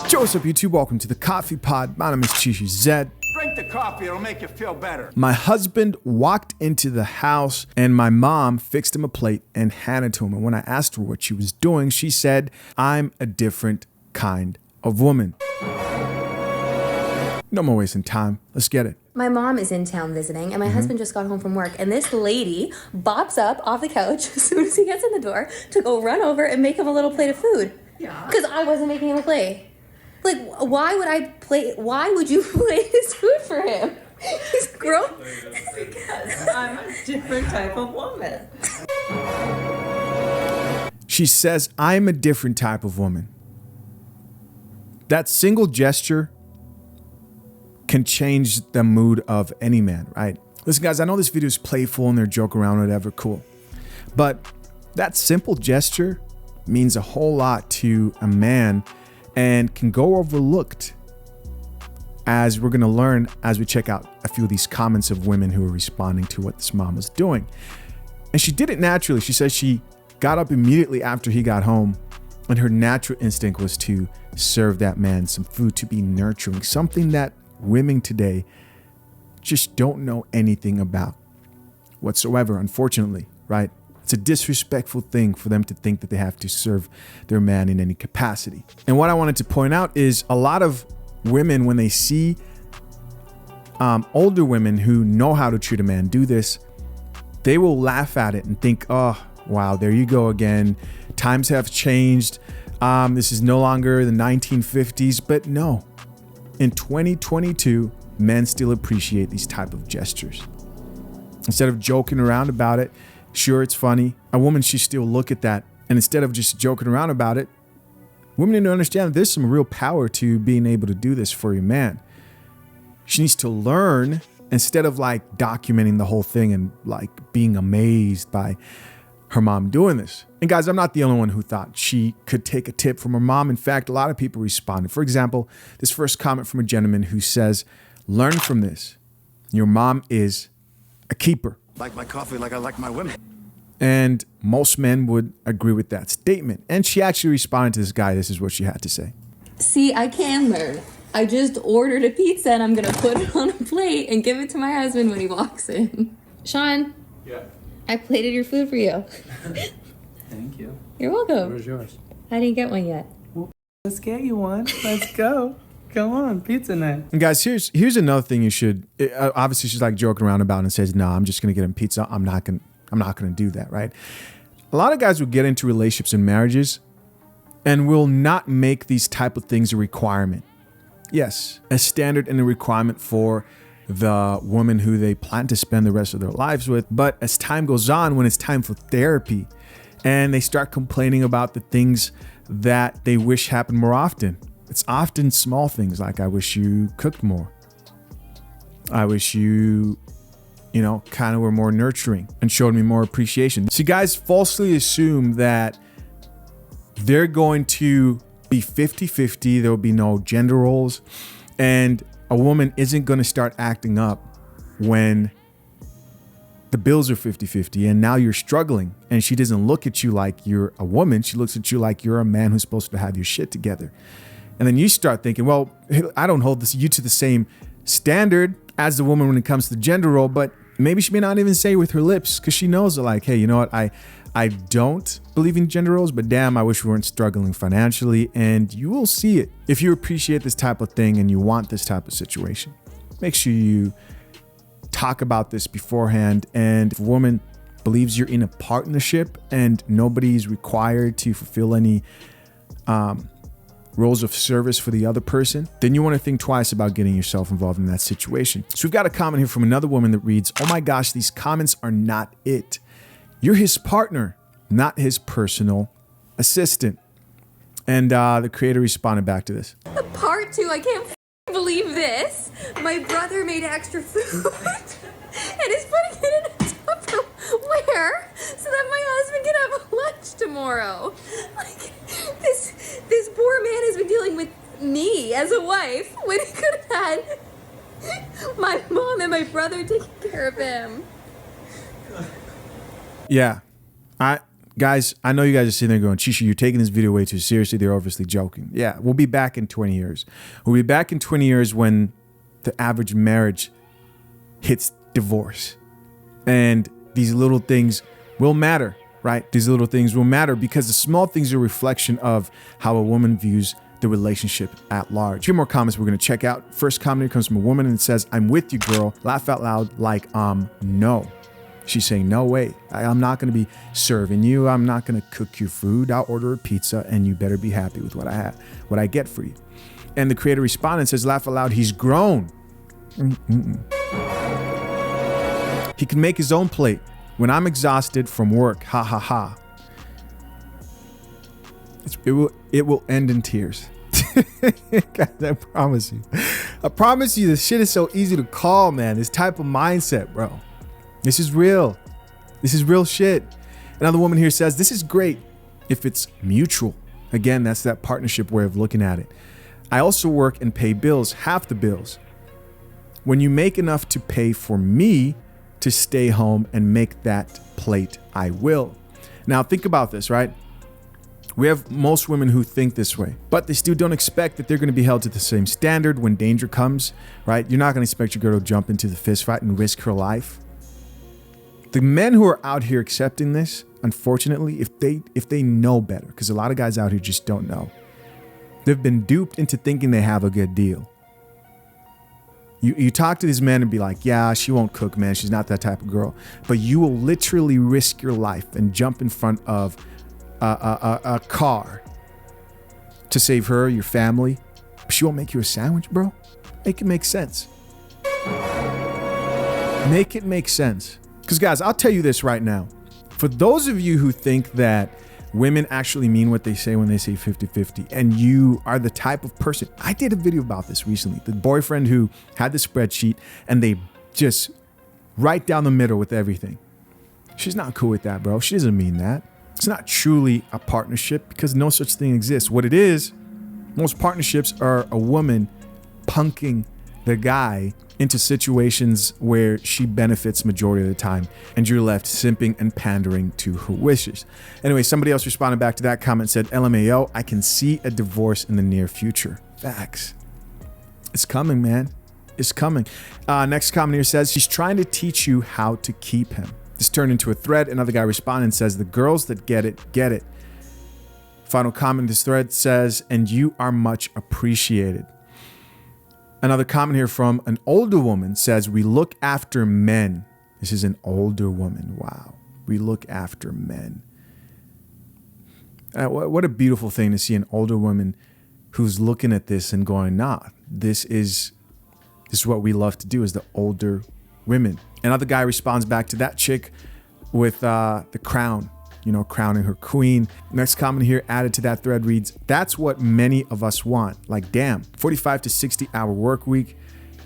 Yo, what's up, YouTube? Welcome to the Coffee Pod. My name is Chichi Zed. Drink the coffee, it'll make you feel better. My husband walked into the house and my mom fixed him a plate and handed it to him. And when I asked her what she was doing, she said, "I'm a different kind of woman." No more wasting time. Let's get it. My mom is in town visiting, and my husband just got home from work, and this lady bops up off the couch as soon as he gets in the door to go run over and make him a little plate of food. Yeah. Because I wasn't making him a plate. Like, why would you plate his food for him? He's grown. Because I'm a different type of woman. She says, "I'm a different type of woman." That single gesture can change the mood of any man, right? Listen, guys, I know this video is playful and they're joking around, whatever, cool. But that simple gesture means a whole lot to a man and can go overlooked, as we're gonna learn as we check out a few of these comments of women who are responding to what this mom was doing. And she did it naturally. She says she got up immediately after he got home, and her natural instinct was to serve that man some food, to be nurturing, something that women today just don't know anything about whatsoever, unfortunately, right? It's a disrespectful thing for them to think that they have to serve their man in any capacity. And what I wanted to point out is a lot of women, when they see older women who know how to treat a man do this, they will laugh at it and think, "Oh, wow, there you go again. Times have changed. This is no longer the 1950s." But no, in 2022, men still appreciate these type of gestures. Instead of joking around about it, sure, it's funny. A woman should still look at that. And instead of just joking around about it, women need to understand that there's some real power to being able to do this for your man. She needs to learn, instead of like documenting the whole thing and like being amazed by her mom doing this. And guys, I'm not the only one who thought she could take a tip from her mom. In fact, a lot of people responded. For example, this first comment from a gentleman who says, "Learn from this. Your mom is a keeper." Like my coffee like I like my women. And most men would agree with that statement. And she actually responded to this guy. This is what she had to say. See, I can learn. I just ordered a pizza, and I'm going to put it on a plate and give it to my husband when he walks in. Sean. Yeah. I plated your food for you. Thank you. You're welcome. Where's yours? I didn't get one yet. Well, let's get you one. Let's go. Come on, pizza night. And guys, here's another thing you should. Obviously, she's like joking around about it and says, "No, I'm just gonna get him pizza. I'm not gonna do that." Right? A lot of guys will get into relationships and marriages, and will not make these type of things a requirement. Yes, a standard and a requirement for the woman who they plan to spend the rest of their lives with. But as time goes on, when it's time for therapy, and they start complaining about the things that they wish happened more often. It's often small things like, "I wish you cooked more. I wish you kind of were more nurturing and showed me more appreciation." See, guys falsely assume that they're going to be 50-50. There'll be no gender roles. And a woman isn't going to start acting up when the bills are 50-50 and now you're struggling, and she doesn't look at you like you're a woman. She looks at you like you're a man who's supposed to have your shit together. And then you start thinking, well, I don't hold you to the same standard as the woman when it comes to the gender role, but maybe she may not even say with her lips, because she knows, like, "Hey, you know what? I don't believe in gender roles, but damn, I wish we weren't struggling financially." And you will see it. If you appreciate this type of thing and you want this type of situation, make sure you talk about this beforehand. And if a woman believes you're in a partnership and nobody's required to fulfill any roles of service for the other person, then you want to think twice about getting yourself involved in that situation. So we've got a comment here from another woman that reads, "Oh my gosh, these comments are not it. You're his partner, not his personal assistant." And the creator responded back to this. Part 2, I can't believe this. My brother made extra food and is putting it in a Tupperware so that my husband can have lunch tomorrow. Like, this poor man has been dealing with me as a wife when he could have had my mom and my brother taking care of him. Yeah, Guys, I know you guys are sitting there going, Chisha, you're taking this video way too seriously. They're obviously joking. Yeah, we'll be back in 20 years. We'll be back in 20 years when the average marriage hits divorce. And these little things will matter, right? These little things will matter because the small things are a reflection of how a woman views the relationship at large. A few more comments we're going to check out. First comment here comes from a woman and it says, I'm with you, girl. Laugh out loud like, no. She's saying, no way. I'm not going to be serving you. I'm not going to cook your food. I'll order a pizza and you better be happy with what I get for you. And the creator responded and says, laugh out loud. He's grown. He can make his own plate. When I'm exhausted from work, ha ha ha. It will end in tears. Guys, I promise you. I promise you, this shit is so easy to call, man. This type of mindset, bro. This is real. This is real shit. Another woman here says, this is great if it's mutual. Again, that's that partnership way of looking at it. I also work and pay bills, half the bills. When you make enough to pay for me to stay home and make that plate, I will. Now think about this, right? We have most women who think this way, but they still don't expect that they're going to be held to the same standard when danger comes, right? You're not going to expect your girl to jump into the fist fight and risk her life. The men who are out here accepting this, unfortunately, if they know better, because a lot of guys out here just don't know. They've been duped into thinking they have a good deal. You talk to these men and be like, yeah, she won't cook, man. She's not that type of girl. But you will literally risk your life and jump in front of a car to save her, your family. But she won't make you a sandwich, bro. Make it make sense. Make it make sense. Because guys, I'll tell you this right now. For those of you who think that women actually mean what they say when they say 50-50, and you are the type of person, I did a video about this recently. The boyfriend who had the spreadsheet and they just right down the middle with everything. She's not cool with that, bro. She doesn't mean that. It's not truly a partnership because no such thing exists. What it is, most partnerships are a woman punking the guy into situations where she benefits majority of the time and you're left simping and pandering to her wishes. Anyway, somebody else responded back to that comment and said, LMAO, I can see a divorce in the near future. Facts. It's coming, man. It's coming. Next comment here says, she's trying to teach you how to keep him. This turned into a thread. Another guy responded and says, the girls that get it, get it. Final comment in this thread says, and you are much appreciated. Another comment here from an older woman says, we look after men. This is an older woman. Wow. We look after men. What a beautiful thing to see an older woman who's looking at this and going, nah, this is what we love to do as the older women. Another guy responds back to that chick with the crown, crowning her queen. Next comment here added to that thread reads, that's what many of us want. Like, damn, 45 to 60 hour work week.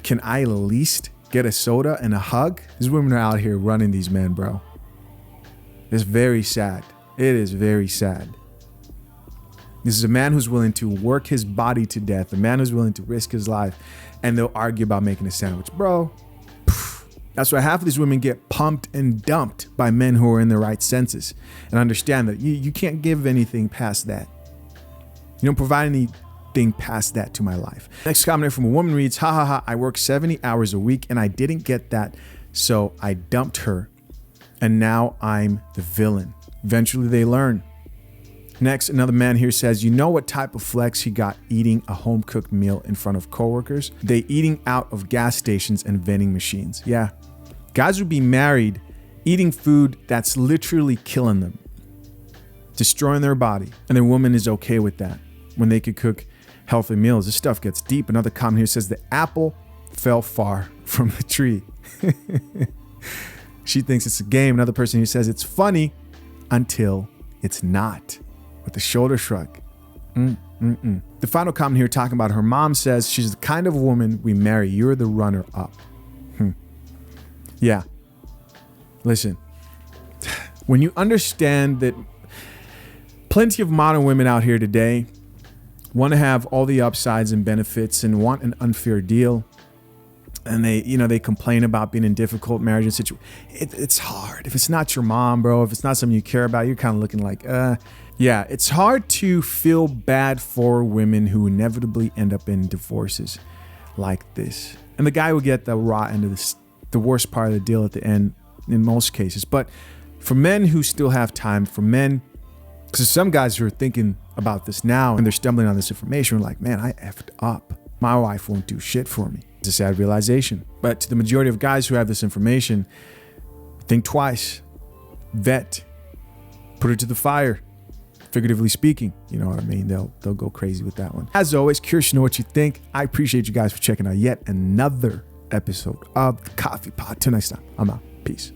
Can I at least get a soda and a hug? These women are out here running these men, bro. It's very sad. It is very sad. This is a man who's willing to work his body to death, a man who's willing to risk his life, and they'll argue about making a sandwich. Bro, that's why half of these women get pumped and dumped by men who are in their right senses and understand that you can't give anything past that. You don't provide anything past that to my life. Next comment from a woman reads, ha ha ha, I work 70 hours a week and I didn't get that, so I dumped her and now I'm the villain. Eventually they learn. Next, another man here says, you know what type of flex he got eating a home-cooked meal in front of coworkers? They eating out of gas stations and vending machines. Yeah. Guys would be married eating food that's literally killing them, destroying their body. And their woman is okay with that when they could cook healthy meals. This stuff gets deep. Another comment here says, the apple fell far from the tree. She thinks it's a game. Another person here says, it's funny until it's not. With a shoulder shrug. The final comment here talking about her mom says, she's the kind of woman we marry. You're the runner up. Yeah. Listen, when you understand that plenty of modern women out here today want to have all the upsides and benefits and want an unfair deal, and they complain about being in difficult marriage and situation. It's hard. If it's not your mom, bro, if it's not something you care about, you're kind of looking like, yeah, it's hard to feel bad for women who inevitably end up in divorces like this. And the guy will get the raw end of this, the worst part of the deal at the end in most cases. But for men who still have time, for men, because some guys who are thinking about this now and they're stumbling on this information, like, man, I effed up. My wife won't do shit for me. It's a sad realization. But to the majority of guys who have this information, think twice, vet, put it to the fire. Figuratively speaking, you know what I mean? They'll go crazy with that one. As always, curious to know what you think. I appreciate you guys for checking out yet another episode of the Coffee Pod. Till next time, I'm out. Peace.